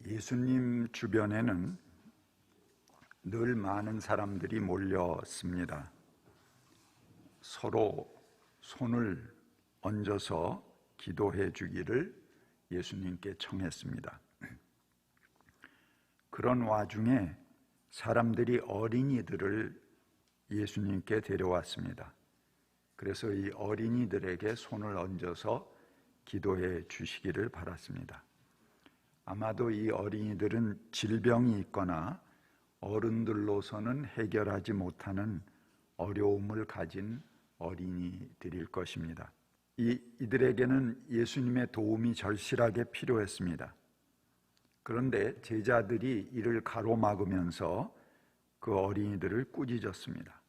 예수님 주변에는 늘 많은 사람들이 몰렸습니다. 서로 손을 얹어서 기도해 주기를 예수님께 청했습니다. 그런 와중에 사람들이 어린이들을 예수님께 데려왔습니다. 그래서 이 어린이들에게 손을 얹어서 기도해 주시기를 바랐습니다. 아마도 이 어린이들은 질병이 있거나 어른들로서는 해결하지 못하는 어려움을 가진 어린이들일 것입니다. 이들에게는 예수님의 도움이 절실하게 필요했습니다. 그런데 제자들이 이를 가로막으면서 그 어린이들을 꾸짖었습니다.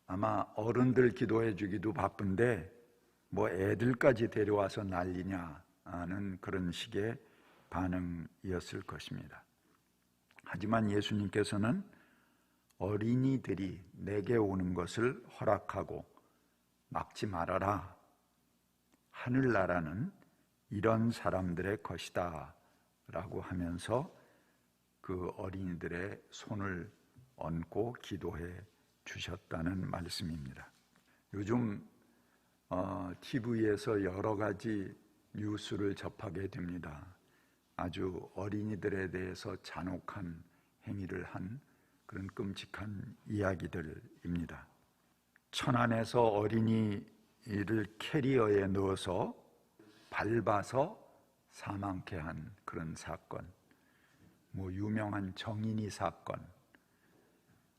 아마 어른들 기도해 주기도 바쁜데 뭐 애들까지 데려와서 난리냐 하는 그런 식의 반응이었을 것입니다. 하지만 예수님께서는 어린이들이 내게 오는 것을 허락하고 막지 말아라. 하늘나라는 이런 사람들의 것이다 라고 하면서 그 어린이들의 손을 얹고 기도해 주셨다는 말씀입니다. 요즘 TV에서 여러 가지 뉴스를 접하게 됩니다. 아주 어린이들에 대해서 잔혹한 행위를 한 그런 끔찍한 이야기들입니다. 천안에서 어린이를 캐리어에 넣어서 밟아서 사망케 한 그런 사건, 유명한 정인이 사건,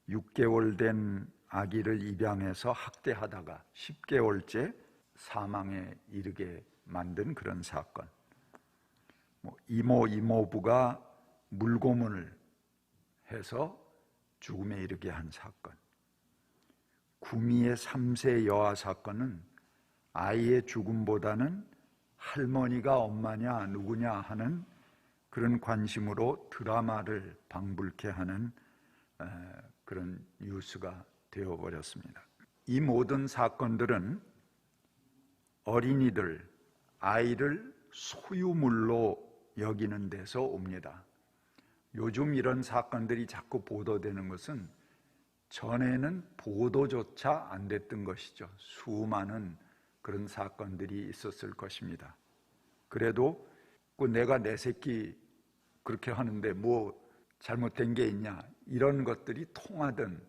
6개월 된 아기를 입양해서 학대하다가 10개월째 사망에 이르게 만든 그런 사건, 이모부가 물고문을 해서 죽음에 이르게 한 사건, 구미의 3세 여아 사건은 아이의 죽음보다는 할머니가 엄마냐 누구냐 하는 그런 관심으로 드라마를 방불케 하는 그런 뉴스가 되어버렸습니다. 이 모든 사건들은 어린이들, 아이를 소유물로 여기는 데서 옵니다. 요즘 이런 사건들이 자꾸 보도되는 것은 전에는 보도조차 안 됐던 것이죠. 수많은 그런 사건들이 있었을 것입니다. 그래도 내가 내 새끼 그렇게 하는데 뭐 잘못된 게 있냐, 이런 것들이 통하던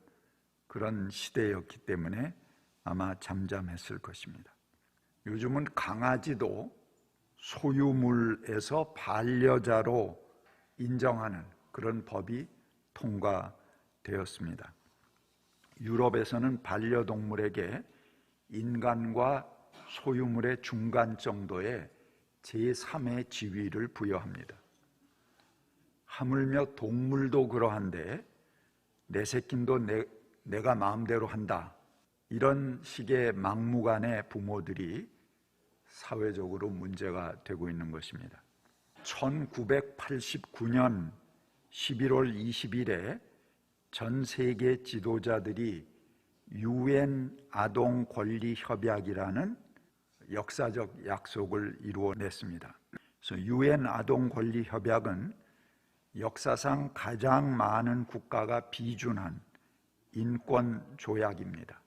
그런 시대였기 때문에 아마 잠잠했을 것입니다. 요즘은 강아지도 소유물에서 반려자로 인정하는 그런 법이 통과되었습니다. 유럽에서는 반려동물에게 인간과 소유물의 중간 정도의 제3의 지위를 부여합니다. 하물며 동물도 그러한데 내 새끼도 내가 마음대로 한다, 이런 식의 막무가내 부모들이 사회적으로 문제가 되고 있는 것입니다. 1989년 11월 20일에 전 세계 지도자들이 UN 아동 권리 협약이라는 역사적 약속을 이루어냈습니다. 그래서 UN 아동 권리 협약은 역사상 가장 많은 국가가 비준한 인권 조약입니다.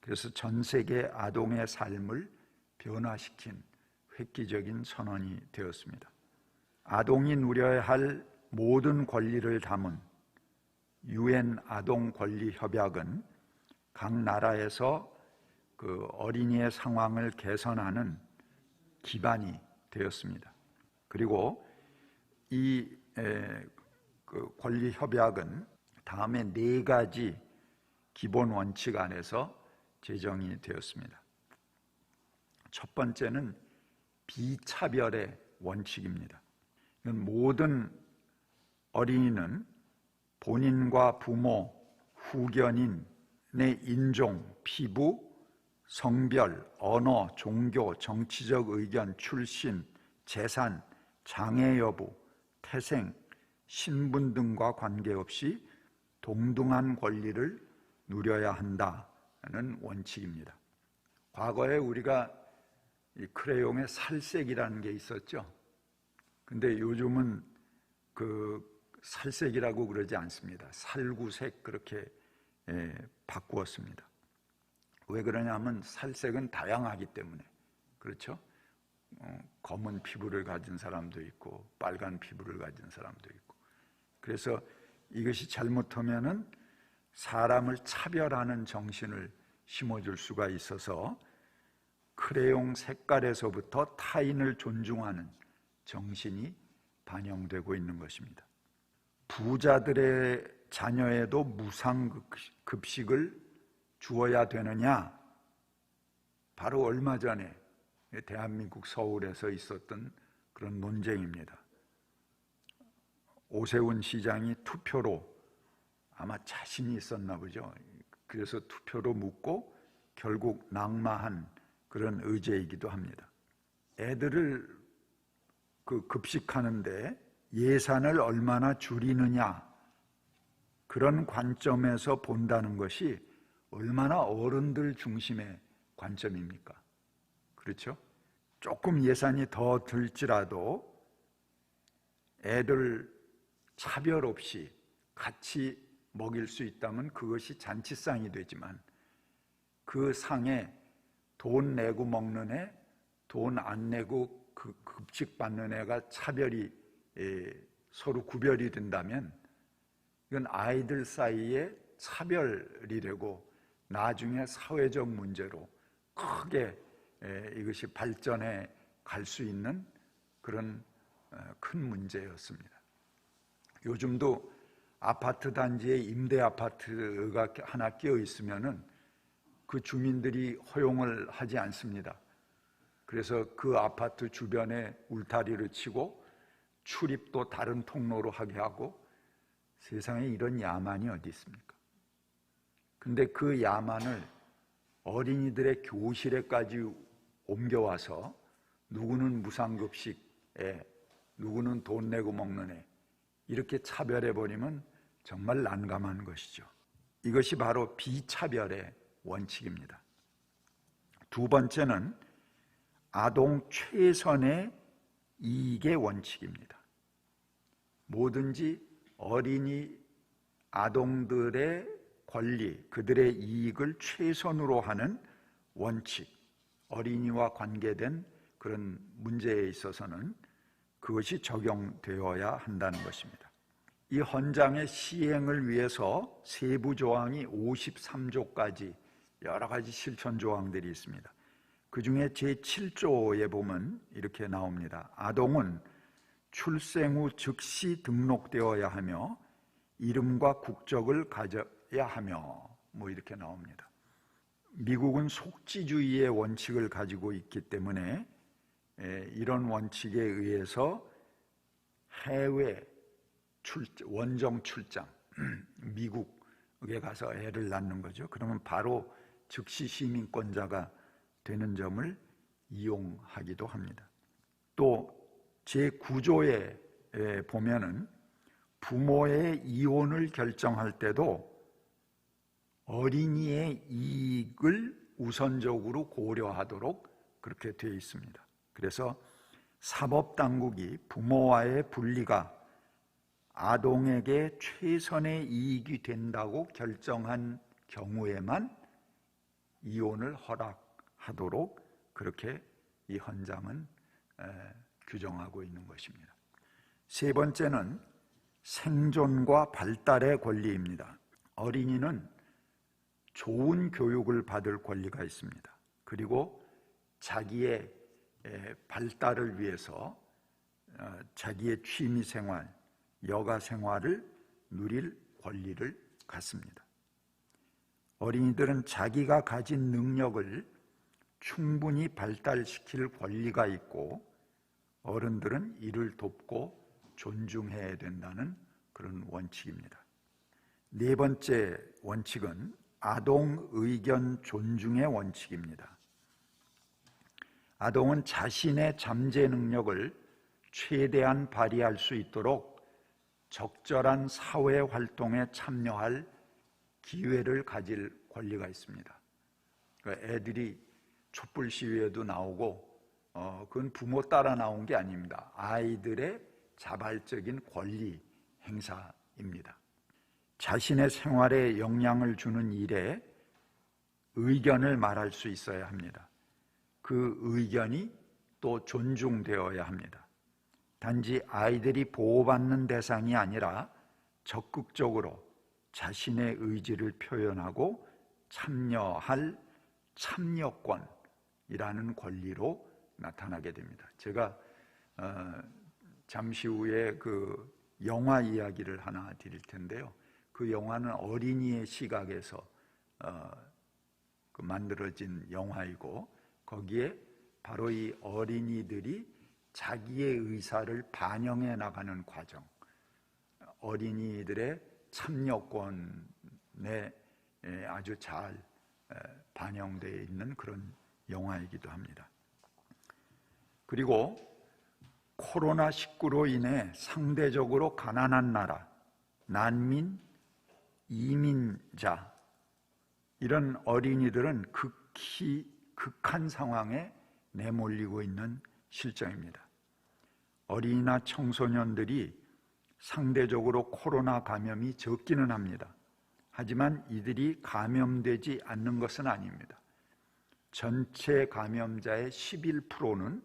그래서 전 세계 아동의 삶을 변화시킨 획기적인 선언이 되었습니다. 아동이 누려야 할 모든 권리를 담은 UN 아동 권리 협약은 각 나라에서 그 어린이의 상황을 개선하는 기반이 되었습니다. 그리고 이 권리 협약은 다음에 4가지 기본 원칙 안에서 제정이 되었습니다. 첫 번째는 비차별의 원칙입니다. 모든 어린이는 본인과 부모, 후견인의 인종, 피부, 성별, 언어, 종교, 정치적 의견, 출신, 재산, 장애 여부, 태생, 신분 등과 관계없이 동등한 권리를 누려야 한다는 원칙입니다. 과거에 우리가 이 크레용의 살색이라는 게 있었죠. 근데 요즘은 살색이라고 그러지 않습니다. 살구색 그렇게 바꾸었습니다. 왜 그러냐면 살색은 다양하기 때문에. 그렇죠? 검은 피부를 가진 사람도 있고 빨간 피부를 가진 사람도 있고. 그래서 이것이 잘못하면은 사람을 차별하는 정신을 심어줄 수가 있어서 크레용 색깔에서부터 타인을 존중하는 정신이 반영되고 있는 것입니다. 부자들의 자녀에도 무상급식을 주어야 되느냐? 바로 얼마 전에 대한민국 서울에서 있었던 그런 논쟁입니다. 오세훈 시장이 투표로 아마 자신이 있었나 보죠. 그래서 투표로 묻고 결국 낙마한 그런 의제이기도 합니다. 애들을 급식하는데 예산을 얼마나 줄이느냐, 그런 관점에서 본다는 것이 얼마나 어른들 중심의 관점입니까? 그렇죠? 조금 예산이 더 들지라도 애들 차별 없이 같이 먹일 수 있다면 그것이 잔치상이 되지만, 그 상에 돈 내고 먹는 애, 돈 안 내고 급식 받는 애가 차별이 서로 구별이 된다면 이건 아이들 사이에 차별이 되고 나중에 사회적 문제로 크게 이것이 발전해 갈 수 있는 그런 큰 문제였습니다. 요즘도 아파트 단지에 임대 아파트가 하나 끼어 있으면은 그 주민들이 허용을 하지 않습니다. 그래서 그 아파트 주변에 울타리를 치고 출입도 다른 통로로 하게 하고, 세상에 이런 야만이 어디 있습니까? 근데 그 야만을 어린이들의 교실에까지 옮겨와서 누구는 무상급식에, 누구는 돈 내고 먹는 애, 이렇게 차별해버리면 정말 난감한 것이죠. 이것이 바로 비차별의 원칙입니다. 두 번째는 아동 최선의 이익의 원칙입니다. 뭐든지 어린이 아동들의 권리, 그들의 이익을 최선으로 하는 원칙, 어린이와 관계된 그런 문제에 있어서는 그것이 적용되어야 한다는 것입니다. 이 헌장의 시행을 위해서 세부 조항이 53조까지 여러 가지 실천 조항들이 있습니다. 그 중에 제7조에 보면 이렇게 나옵니다. 아동은 출생 후 즉시 등록되어야 하며 이름과 국적을 가져야 하며, 이렇게 나옵니다. 미국은 속지주의의 원칙을 가지고 있기 때문에 이런 원칙에 의해서 해외 원정 출장, 미국에 가서 애를 낳는 거죠. 그러면 바로 즉시 시민권자가 되는 점을 이용하기도 합니다. 또 제9조에 보면은 부모의 이혼을 결정할 때도 어린이의 이익을 우선적으로 고려하도록 그렇게 되어 있습니다. 그래서 사법당국이 부모와의 분리가 아동에게 최선의 이익이 된다고 결정한 경우에만 이혼을 허락하도록 그렇게 이 헌장은 규정하고 있는 것입니다. 세 번째는 생존과 발달의 권리입니다. 어린이는 좋은 교육을 받을 권리가 있습니다. 그리고 자기의 발달을 위해서 자기의 취미생활, 여가생활을 누릴 권리를 갖습니다. 어린이들은 자기가 가진 능력을 충분히 발달시킬 권리가 있고, 어른들은 이를 돕고 존중해야 된다는 그런 원칙입니다. 네 번째 원칙은 아동 의견 존중의 원칙입니다. 아동은 자신의 잠재 능력을 최대한 발휘할 수 있도록 적절한 사회 활동에 참여할 기회를 가질 권리가 있습니다. 그러니까 애들이 촛불 시위에도 나오고 그건 부모 따라 나온 게 아닙니다. 아이들의 자발적인 권리 행사입니다. 자신의 생활에 영향을 주는 일에 의견을 말할 수 있어야 합니다. 그 의견이 또 존중되어야 합니다. 단지 아이들이 보호받는 대상이 아니라 적극적으로 자신의 의지를 표현하고 참여할 참여권이라는 권리로 나타나게 됩니다. 제가 잠시 후에 그 영화 이야기를 하나 드릴 텐데요. 그 영화는 어린이의 시각에서 만들어진 영화이고, 거기에 바로 이 어린이들이 자기의 의사를 반영해 나가는 과정, 어린이들의 참여권에 아주 잘 반영되어 있는 그런 영화이기도 합니다. 그리고 코로나19로 인해 상대적으로 가난한 나라, 난민, 이민자, 이런 어린이들은 극한 상황에 내몰리고 있는 실정입니다. 어린이나 청소년들이 상대적으로 코로나 감염이 적기는 합니다. 하지만 이들이 감염되지 않는 것은 아닙니다. 전체 감염자의 11%는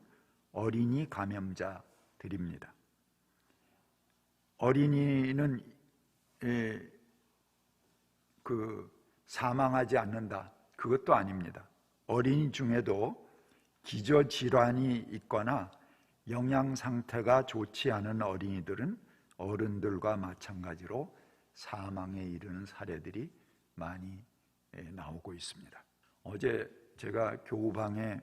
어린이 감염자들입니다. 어린이는 사망하지 않는다, 그것도 아닙니다. 어린이 중에도 기저질환이 있거나 영양 상태가 좋지 않은 어린이들은 어른들과 마찬가지로 사망에 이르는 사례들이 많이 나오고 있습니다. 어제 제가 교우방에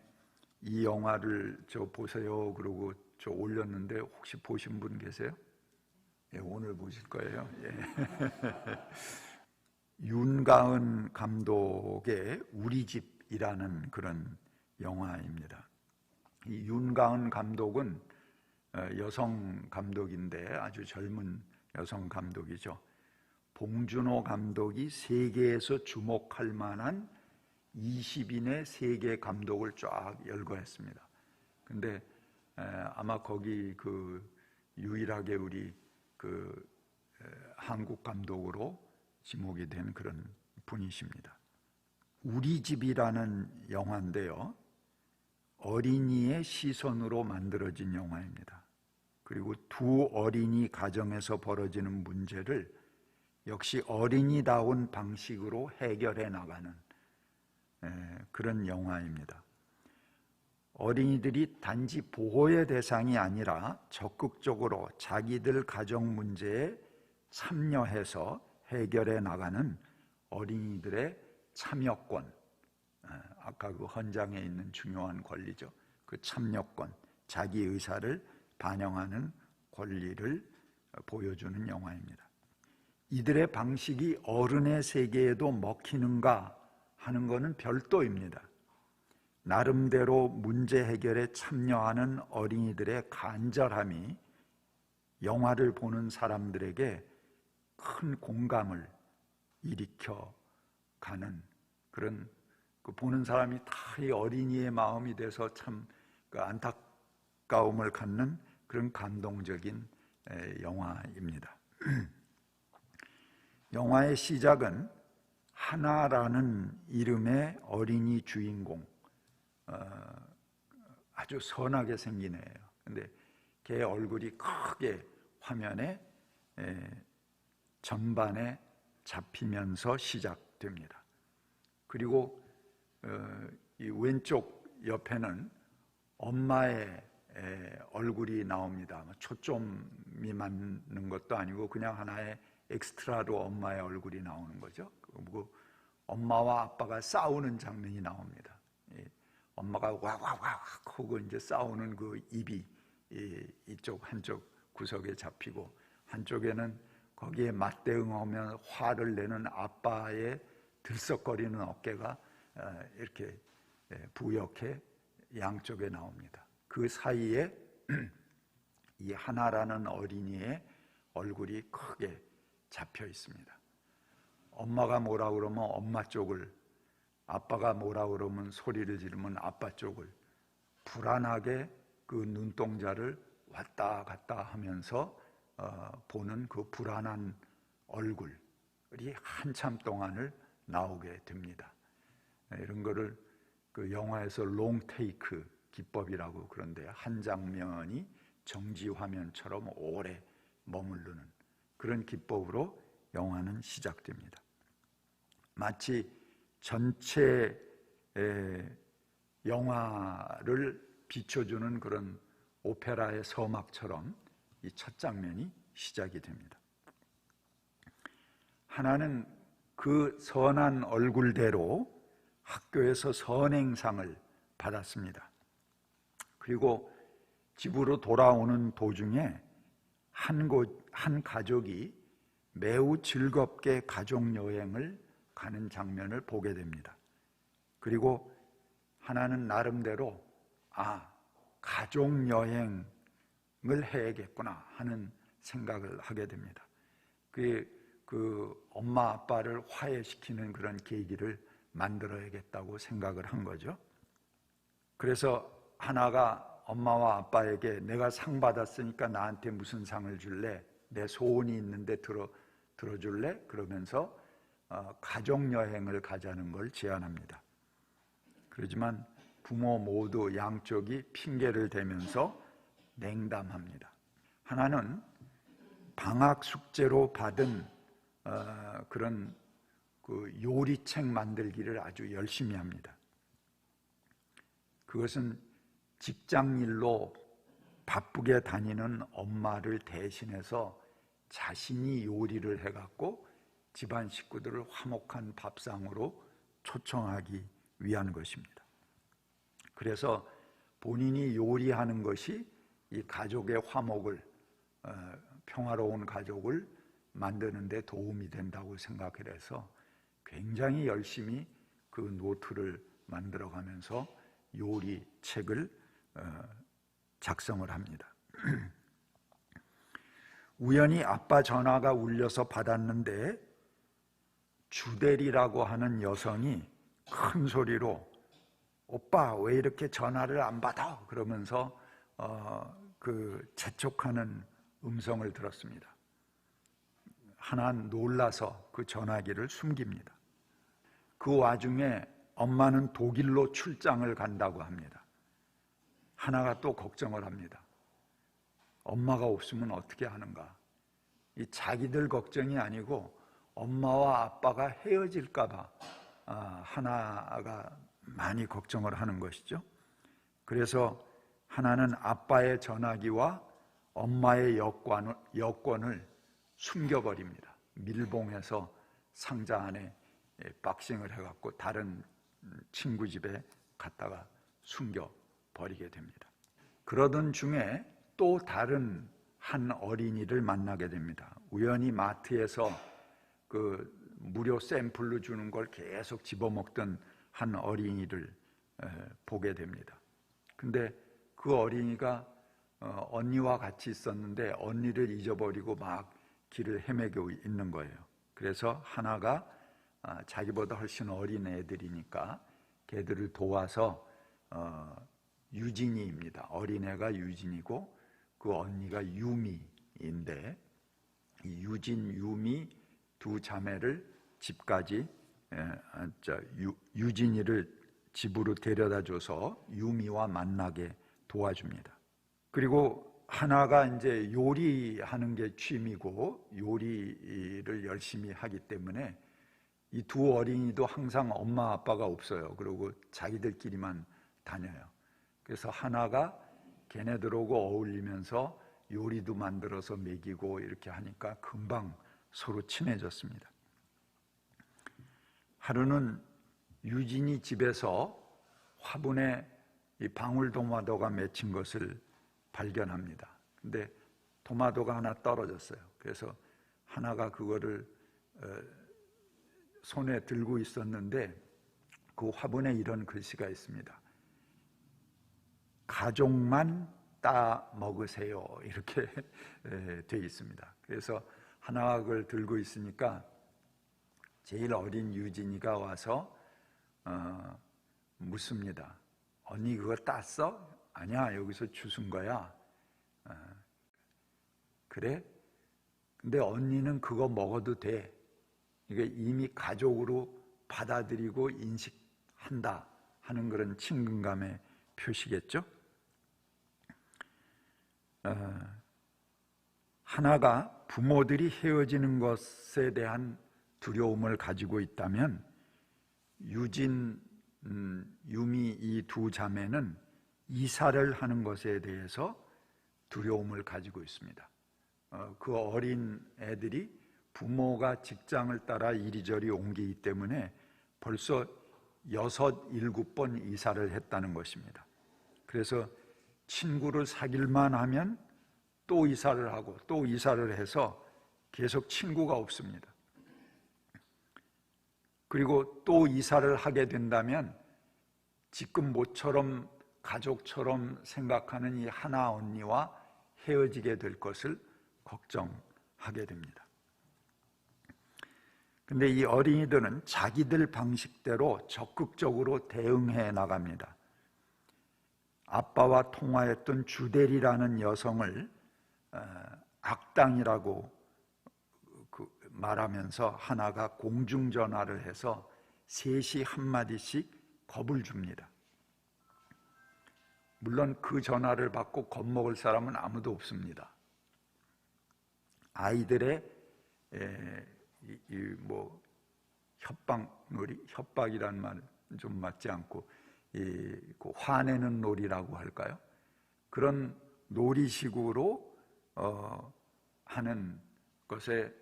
이 영화를 보세요 그러고 올렸는데 혹시 보신 분 계세요? 예, 오늘 보실 거예요. 예. 윤가은 감독의 우리 집이라는 그런 영화입니다. 이 윤가은 감독은 여성 감독인데 아주 젊은 여성 감독이죠. 봉준호 감독이 세계에서 주목할 만한 20인의 세계 감독을 쫙 열거했습니다. 근데 아마 거기 유일하게 우리 한국 감독으로 지목이 된 그런 분이십니다. 우리 집이라는 영화인데요, 어린이의 시선으로 만들어진 영화입니다. 그리고 두 어린이 가정에서 벌어지는 문제를 역시 어린이다운 방식으로 해결해 나가는 그런 영화입니다. 어린이들이 단지 보호의 대상이 아니라 적극적으로 자기들 가정 문제에 참여해서 해결해 나가는 어린이들의 참여권, 아까 그 헌장에 있는 중요한 권리죠. 그 참여권, 자기 의사를 반영하는 권리를 보여주는 영화입니다. 이들의 방식이 어른의 세계에도 먹히는가 하는 것은 별도입니다. 나름대로 문제 해결에 참여하는 어린이들의 간절함이 영화를 보는 사람들에게 큰 공감을 일으켜 가는 그런, 보는 사람이 다 이 어린이의 마음이 돼서 참 안타까움을 갖는 그런 감동적인 영화입니다. 영화의 시작은 하나라는 이름의 어린이 주인공, 아주 선하게 생긴 애예요. 근데 걔 얼굴이 크게 화면에 전반에 잡히면서 시작됩니다. 그리고 이 왼쪽 옆에는 엄마의 얼굴이 나옵니다. 초점이 맞는 것도 아니고 그냥 하나의 엑스트라로 엄마의 얼굴이 나오는 거죠. 그리고 엄마와 아빠가 싸우는 장면이 나옵니다. 엄마가 와와와 하고 이제 싸우는 그 입이 이쪽 한쪽 구석에 잡히고, 한쪽에는 거기에 맞대응하며 화를 내는 아빠의 들썩거리는 어깨가 이렇게 부옇게 양쪽에 나옵니다. 그 사이에 이 하나라는 어린이의 얼굴이 크게 잡혀 있습니다. 엄마가 뭐라 그러면 엄마 쪽을, 아빠가 뭐라 그러면 소리를 지르면 아빠 쪽을 불안하게 그 눈동자를 왔다 갔다 하면서 보는 그 불안한 얼굴이 한참 동안을 나오게 됩니다. 이런 거를 그 영화에서 롱테이크 기법이라고 그런데요. 한 장면이 정지 화면처럼 오래 머무르는 그런 기법으로 영화는 시작됩니다. 마치 전체 영화를 비춰주는 그런 오페라의 서막처럼 이 첫 장면이 시작이 됩니다. 하나는 그 선한 얼굴대로 학교에서 선행상을 받았습니다. 그리고 집으로 돌아오는 도중에 한 가족이 매우 즐겁게 가족여행을 가는 장면을 보게 됩니다. 그리고 하나는 나름대로 가족여행을 해야겠구나 하는 생각을 하게 됩니다. 그 엄마 아빠를 화해시키는 그런 계기를 만들어야겠다고 생각을 한 거죠. 그래서 하나가 엄마와 아빠에게 내가 상 받았으니까 나한테 무슨 상을 줄래? 내 소원이 있는데 들어줄래? 그러면서 가족여행을 가자는 걸 제안합니다. 그렇지만 부모 모두 양쪽이 핑계를 대면서 냉담합니다. 하나는 방학 숙제로 받은 그런 그 요리책 만들기를 아주 열심히 합니다. 그것은 직장일로 바쁘게 다니는 엄마를 대신해서 자신이 요리를 해갖고 집안 식구들을 화목한 밥상으로 초청하기 위한 것입니다. 그래서 본인이 요리하는 것이 이 가족의 화목을, 평화로운 가족을 만드는 데 도움이 된다고 생각을 해서 굉장히 열심히 그 노트를 만들어가면서 요리책을 작성을 합니다. 우연히 아빠 전화가 울려서 받았는데 주대리라고 하는 여성이 큰 소리로 오빠 왜 이렇게 전화를 안 받아? 그러면서 그 재촉하는 음성을 들었습니다. 하나는 놀라서 그 전화기를 숨깁니다. 그 와중에 엄마는 독일로 출장을 간다고 합니다. 하나가 또 걱정을 합니다. 엄마가 없으면 어떻게 하는가? 이 자기들 걱정이 아니고 엄마와 아빠가 헤어질까 봐 하나가 많이 걱정을 하는 것이죠. 그래서 하나는 아빠의 전화기와 엄마의 여권을 숨겨버립니다. 밀봉해서 상자 안에 박싱을 해갖고 다른 친구 집에 갔다가 숨겨버리게 됩니다. 그러던 중에 또 다른 한 어린이를 만나게 됩니다. 우연히 마트에서 그 무료 샘플로 주는 걸 계속 집어먹던 한 어린이를 보게 됩니다. 근데 그 어린이가 언니와 같이 있었는데 언니를 잊어버리고 막 길을 헤매고 있는 거예요. 그래서 하나가 자기보다 훨씬 어린 애들이니까 걔들을 도와서 유진이입니다. 어린애가 유진이고 그 언니가 유미인데 이 유진, 유미 두 자매를 집까지 유진이를 집으로 데려다줘서 유미와 만나게 도와줍니다. 그리고 하나가 이제 요리하는 게 취미고 요리를 열심히 하기 때문에 이 두 어린이도 항상 엄마 아빠가 없어요. 그리고 자기들끼리만 다녀요. 그래서 하나가 걔네들하고 어울리면서 요리도 만들어서 먹이고 이렇게 하니까 금방 서로 친해졌습니다. 하루는 유진이 집에서 화분에 이 방울토마토가 맺힌 것을 발견합니다. 근데 토마토가 하나 떨어졌어요. 그래서 하나가 그거를 손에 들고 있었는데 그 화분에 이런 글씨가 있습니다. 가족만 따 먹으세요. 이렇게 돼 있습니다. 그래서 하나가 그걸 들고 있으니까 제일 어린 유진이가 와서 묻습니다. 언니 그거 땄어? 아니야, 여기서 주운 거야. 그래? 근데 언니는 그거 먹어도 돼. 이게 이미 가족으로 받아들이고 인식한다 하는 그런 친근감의 표시겠죠? 하나가 부모들이 헤어지는 것에 대한 두려움을 가지고 있다면 유진, 유미 이 두 자매는 이사를 하는 것에 대해서 두려움을 가지고 있습니다. 그 어린 애들이 부모가 직장을 따라 이리저리 옮기기 때문에 벌써 6, 7번 이사를 했다는 것입니다. 그래서 친구를 사귈만 하면 또 이사를 하고 또 이사를 해서 계속 친구가 없습니다. 그리고 또 이사를 하게 된다면 지금 모처럼 가족처럼 생각하는 이 하나 언니와 헤어지게 될 것을 걱정하게 됩니다. 근데 이 어린이들은 자기들 방식대로 적극적으로 대응해 나갑니다. 아빠와 통화했던 주델이라는 여성을 악당이라고 말하면서 하나가 공중전화를 해서 셋이 한마디씩 겁을 줍니다. 물론 그 전화를 받고 겁먹을 사람은 아무도 없습니다. 아이들의 협박놀이, 협박이란 말은 좀 맞지 않고 그 화내는 놀이라고 할까요? 그런 놀이식으로 하는 것에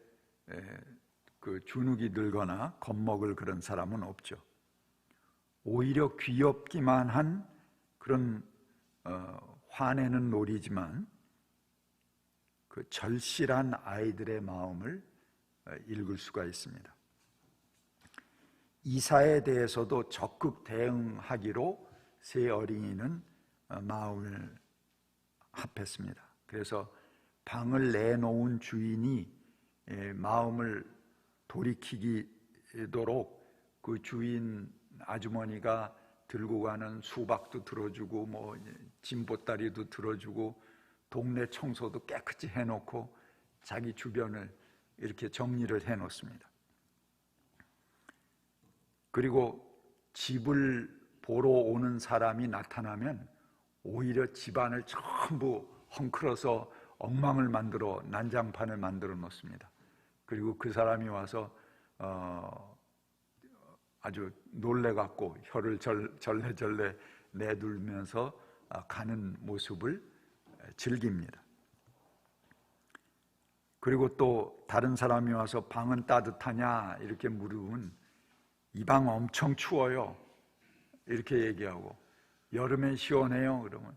그 주눅이 들거나 겁먹을 그런 사람은 없죠. 오히려 귀엽기만 한 그런 화내는 놀이지만 그 절실한 아이들의 마음을 읽을 수가 있습니다. 이사에 대해서도 적극 대응하기로 세 어린이는 마음을 합했습니다. 그래서 방을 내놓은 주인이 마음을 돌이키도록 그 주인 아주머니가 들고 가는 수박도 들어주고 뭐 짐보따리도 들어주고 동네 청소도 깨끗이 해놓고 자기 주변을 이렇게 정리를 해놓습니다. 그리고 집을 보러 오는 사람이 나타나면 오히려 집안을 전부 헝클어서 엉망을 만들어 난장판을 만들어 놓습니다. 그리고 그 사람이 와서 아주 놀래갖고 혀를 절레절레 내둘면서 가는 모습을 즐깁니다. 그리고 또 다른 사람이 와서 방은 따뜻하냐 이렇게 물으면 이 방 엄청 추워요 이렇게 얘기하고, 여름엔 시원해요 그러면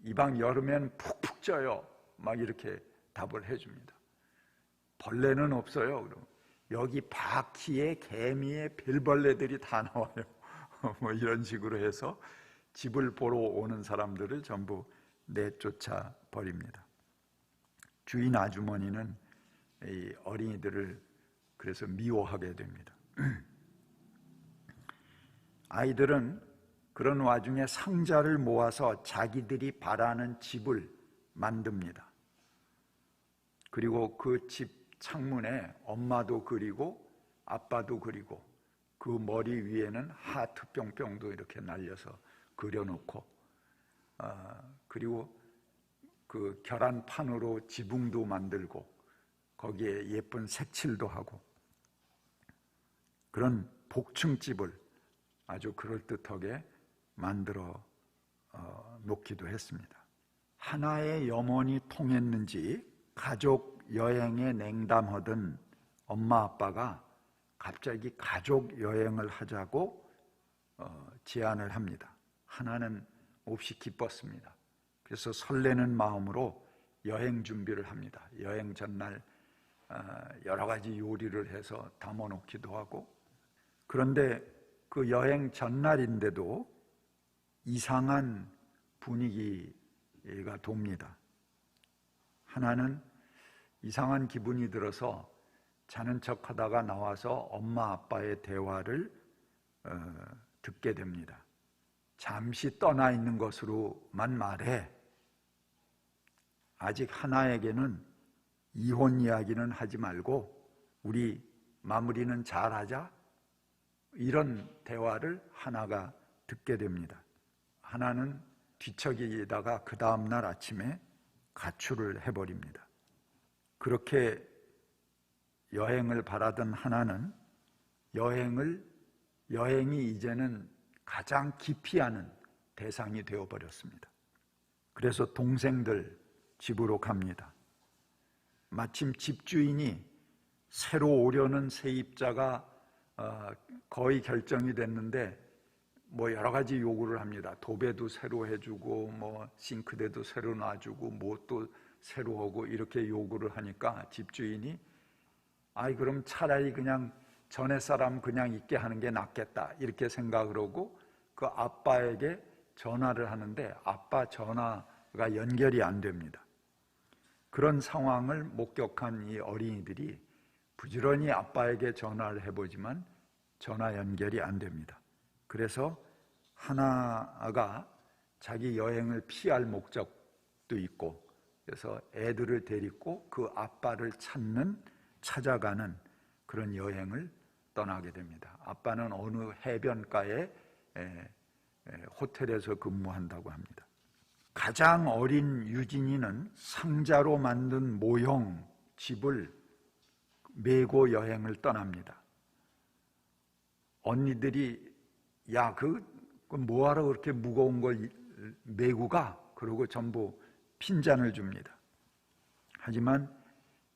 이 방 여름엔 푹푹 쪄요 막 이렇게 답을 해줍니다. 벌레는 없어요 그러면 여기 바퀴에 개미에 별벌레들이 다 나와요 뭐 이런 식으로 해서 집을 보러 오는 사람들을 전부 내쫓아 버립니다. 주인 아주머니는 이 어린이들을 그래서 미워하게 됩니다. 아이들은 그런 와중에 상자를 모아서 자기들이 바라는 집을 만듭니다. 그리고 그 집 창문에 엄마도 그리고 아빠도 그리고 그 머리 위에는 하트 뿅뿅도 이렇게 날려서 그려놓고 그리고 그 계란판으로 지붕도 만들고 거기에 예쁜 색칠도 하고 그런 복층집을 아주 그럴듯하게 만들어 놓기도 했습니다. 하나의 염원이 통했는지 가족 여행에 냉담하던 엄마 아빠가 갑자기 가족 여행을 하자고 제안을 합니다. 하나는 몹시 기뻤습니다. 그래서 설레는 마음으로 여행 준비를 합니다. 여행 전날 여러 가지 요리를 해서 담아놓기도 하고, 그런데 그 여행 전날인데도 이상한 분위기가 돕니다. 하나는 이상한 기분이 들어서 자는 척하다가 나와서 엄마 아빠의 대화를 듣게 됩니다. 잠시 떠나 있는 것으로만 말해. 아직 하나에게는 이혼 이야기는 하지 말고 우리 마무리는 잘하자, 이런 대화를 하나가 듣게 됩니다. 하나는 뒤척이다가 그 다음날 아침에 가출을 해버립니다. 그렇게 여행을 바라던 하나는 여행이 이제는 가장 기피하는 대상이 되어버렸습니다. 그래서 동생들 집으로 갑니다. 마침 집주인이 새로 오려는 세입자가 거의 결정이 됐는데 뭐 여러 가지 요구를 합니다. 도배도 새로 해주고 뭐 싱크대도 새로 놔주고 뭐 또 새로 하고 이렇게 요구를 하니까 집주인이 그럼 차라리 그냥 전에 사람 그냥 있게 하는 게 낫겠다 이렇게 생각을 하고 그 아빠에게 전화를 하는데 아빠 전화가 연결이 안 됩니다. 그런 상황을 목격한 이 어린이들이 부지런히 아빠에게 전화를 해보지만 전화 연결이 안 됩니다. 그래서 하나가 자기 여행을 피할 목적도 있고 그래서 애들을 데리고 그 아빠를 찾아가는 그런 여행을 떠나게 됩니다. 아빠는 어느 해변가에 호텔에서 근무한다고 합니다. 가장 어린 유진이는 상자로 만든 모형 집을 메고 여행을 떠납니다. 언니들이 그 뭐하러 그렇게 무거운 걸 메고 가? 그러고 전부 핀잔을 줍니다. 하지만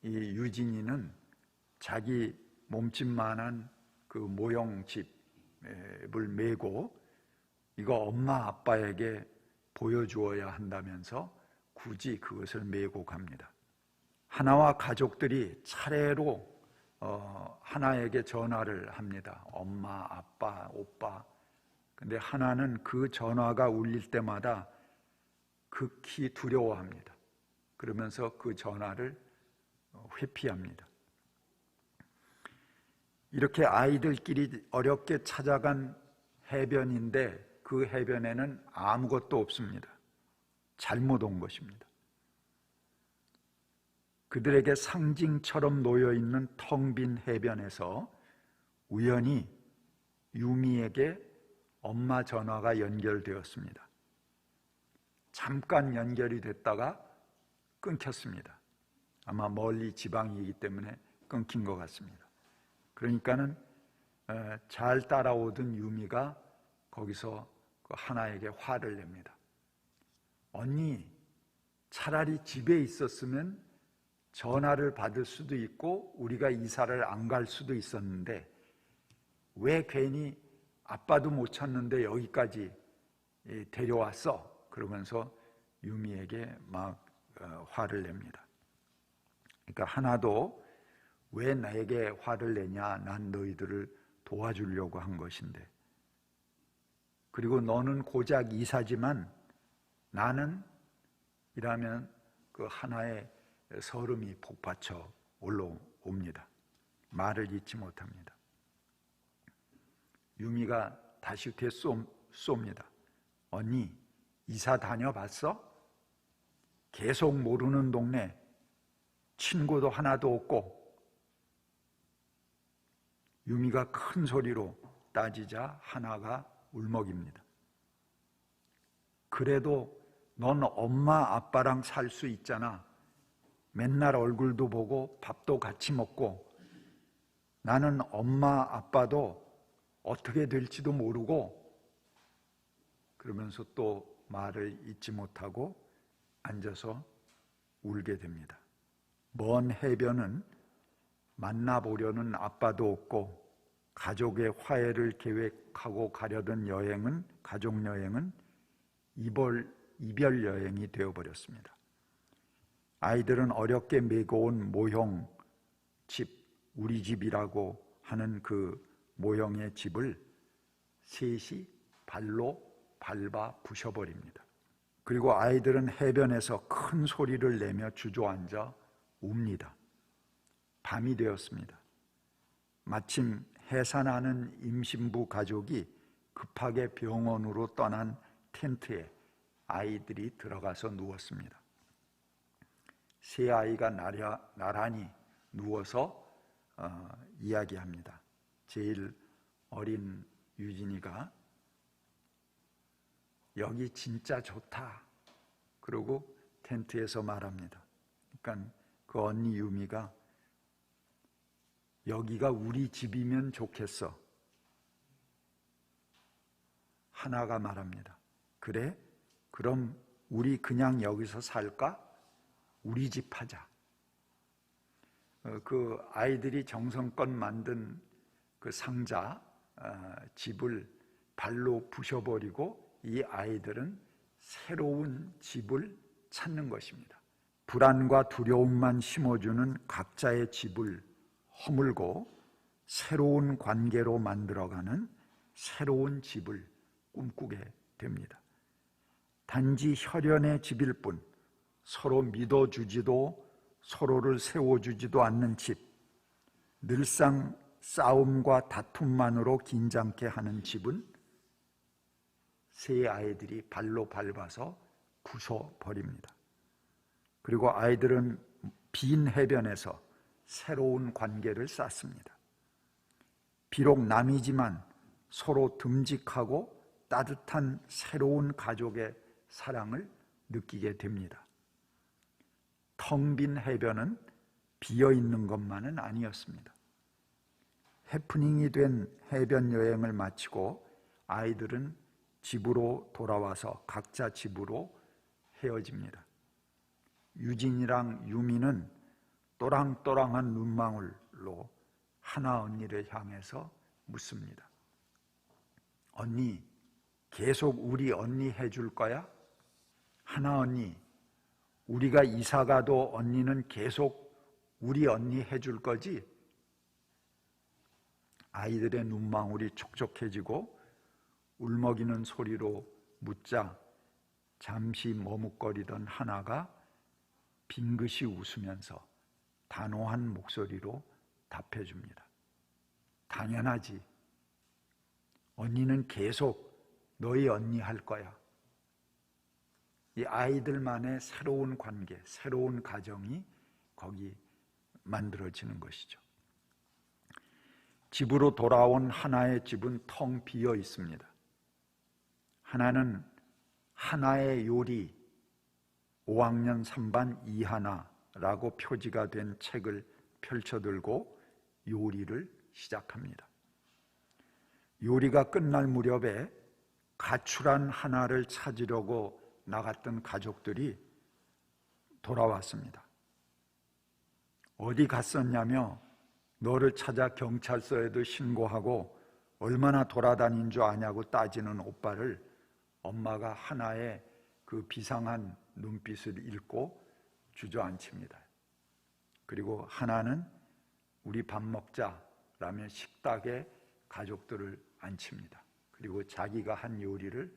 이 유진이는 자기 몸집만한 그 모형 집을 메고 이거 엄마 아빠에게 보여주어야 한다면서 굳이 그것을 메고 갑니다. 하나와 가족들이 차례로 하나에게 전화를 합니다. 엄마, 아빠, 오빠. 근데 하나는 그 전화가 울릴 때마다 극히 두려워합니다. 그러면서 그 전화를 회피합니다. 이렇게 아이들끼리 어렵게 찾아간 해변인데 그 해변에는 아무것도 없습니다. 잘못 온 것입니다. 그들에게 상징처럼 놓여있는 텅 빈 해변에서 우연히 유미에게 엄마 전화가 연결되었습니다. 잠깐 연결이 됐다가 끊겼습니다. 아마 멀리 지방이기 때문에 끊긴 것 같습니다. 그러니까는 잘 따라오던 유미가 거기서 그 하나에게 화를 냅니다. 언니, 차라리 집에 있었으면 전화를 받을 수도 있고 우리가 이사를 안 갈 수도 있었는데 왜 괜히 아빠도 못 찾는데 여기까지 데려왔어? 그러면서 유미에게 막 화를 냅니다. 그러니까 하나도 왜 나에게 화를 내냐? 난 너희들을 도와주려고 한 것인데. 그리고 너는 고작 이사지만 나는 이라면 그 하나의 서름이 복받쳐 올라옵니다. 말을 잇지 못합니다. 유미가 다시 되쏩니다. 언니, 이사 다녀봤어? 계속 모르는 동네, 친구도 하나도 없고. 유미가 큰 소리로 따지자 하나가 울먹입니다. 그래도 넌 엄마 아빠랑 살 수 있잖아. 맨날 얼굴도 보고 밥도 같이 먹고. 나는 엄마 아빠도 어떻게 될지도 모르고. 그러면서 또 말을 잇지 못하고 앉아서 울게 됩니다. 먼 해변은 만나보려는 아빠도 없고 가족의 화해를 계획하고 가려던 여행은, 가족 여행은 이별 여행이 되어버렸습니다. 아이들은 어렵게 메고 온 모형 집, 우리 집이라고 하는 그 모형의 집을 셋이 발로 밟아 부셔버립니다. 그리고 아이들은 해변에서 큰 소리를 내며 주저앉아 웁니다. 밤이 되었습니다. 마침 해산하는 임신부 가족이 급하게 병원으로 떠난 텐트에 아이들이 들어가서 누웠습니다. 세 아이가 나란히 누워서 이야기합니다. 제일 어린 유진이가 여기 진짜 좋다 그러고 텐트에서 말합니다. 그러니까 그 언니 유미가 여기가 우리 집이면 좋겠어. 하나가 말합니다. 그래? 그럼 우리 그냥 여기서 살까? 우리 집 하자. 그 아이들이 정성껏 만든 그 상자, 집을 발로 부셔버리고 이 아이들은 새로운 집을 찾는 것입니다. 불안과 두려움만 심어주는 각자의 집을 허물고 새로운 관계로 만들어가는 새로운 집을 꿈꾸게 됩니다. 단지 혈연의 집일 뿐 서로 믿어주지도 서로를 세워주지도 않는 집, 늘상 싸움과 다툼만으로 긴장케 하는 집은 세 아이들이 발로 밟아서 부숴버립니다. 그리고 아이들은 빈 해변에서 새로운 관계를 쌓습니다. 비록 남이지만 서로 듬직하고 따뜻한 새로운 가족의 사랑을 느끼게 됩니다. 텅 빈 해변은 비어있는 것만은 아니었습니다. 해프닝이 된 해변 여행을 마치고 아이들은 집으로 돌아와서 각자 집으로 헤어집니다. 유진이랑 유미는 또랑또랑한 눈망울로 하나 언니를 향해서 묻습니다. 언니, 계속 우리 언니 해줄 거야? 하나 언니, 우리가 이사 가도 언니는 계속 우리 언니 해줄 거지? 아이들의 눈망울이 촉촉해지고 울먹이는 소리로 묻자 잠시 머뭇거리던 하나가 빙긋이 웃으면서 단호한 목소리로 답해줍니다. 당연하지. 언니는 계속 너희 언니 할 거야. 이 아이들만의 새로운 관계, 새로운 가정이 거기 만들어지는 것이죠. 집으로 돌아온 하나의 집은 텅 비어 있습니다. 하나는 하나의 요리 5학년 3반 이하나라고 표지가 된 책을 펼쳐들고 요리를 시작합니다. 요리가 끝날 무렵에 가출한 하나를 찾으려고 나갔던 가족들이 돌아왔습니다. 어디 갔었냐며 너를 찾아 경찰서에도 신고하고 얼마나 돌아다닌 줄 아냐고 따지는 오빠를 엄마가 하나의 그 비상한 눈빛을 읽고 주저앉힙니다. 그리고 하나는 우리 밥 먹자라며 식탁에 가족들을 앉힙니다. 그리고 자기가 한 요리를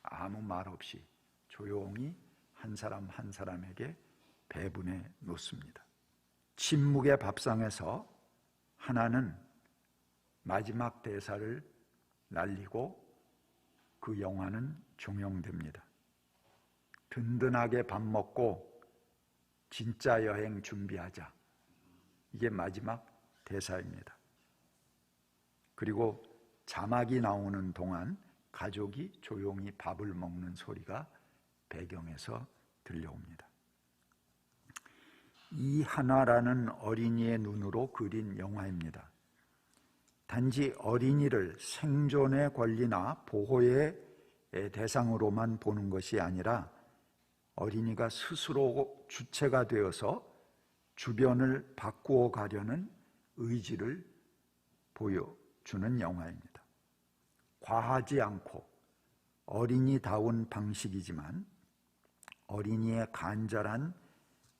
아무 말 없이 조용히 한 사람 한 사람에게 배분해 놓습니다. 침묵의 밥상에서 하나는 마지막 대사를 날리고 그 영화는 종영됩니다. 든든하게 밥 먹고 진짜 여행 준비하자. 이게 마지막 대사입니다. 그리고 자막이 나오는 동안 가족이 조용히 밥을 먹는 소리가 배경에서 들려옵니다. 이 하나라는 어린이의 눈으로 그린 영화입니다. 단지 어린이를 생존의 권리나 보호의 대상으로만 보는 것이 아니라 어린이가 스스로 주체가 되어서 주변을 바꾸어 가려는 의지를 보여주는 영화입니다. 과하지 않고 어린이다운 방식이지만 어린이의 간절한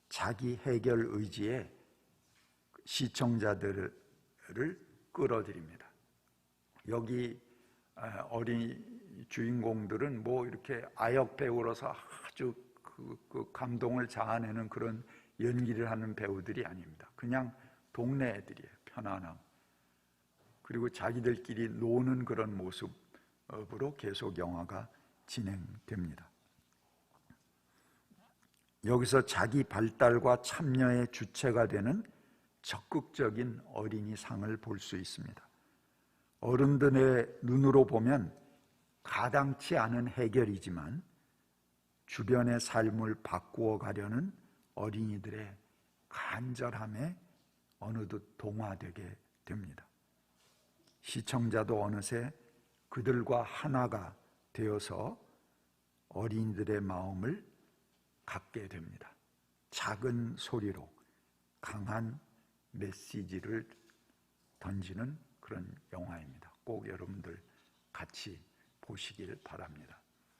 자기 해결 의지에 시청자들을 끌어들입니다. 여기 어린 주인공들은 뭐 이렇게 아역 배우로서 아주 그 감동을 자아내는 그런 연기를 하는 배우들이 아닙니다. 그냥 동네 애들이에요. 편안함. 그리고 자기들끼리 노는 그런 모습으로 계속 영화가 진행됩니다. 여기서 자기 발달과 참여의 주체가 되는 적극적인 어린이상을 볼 수 있습니다. 어른들의 눈으로 보면 가당치 않은 해결이지만 주변의 삶을 바꾸어 가려는 어린이들의 간절함에 어느덧 동화되게 됩니다. 시청자도 어느새 그들과 하나가 되어서 어린이들의 마음을 갖게 됩니다. 작은 소리로 강한 메시지를 던지는 그런 영화입니다. 꼭 여러분들 같이 보시길 바랍니다.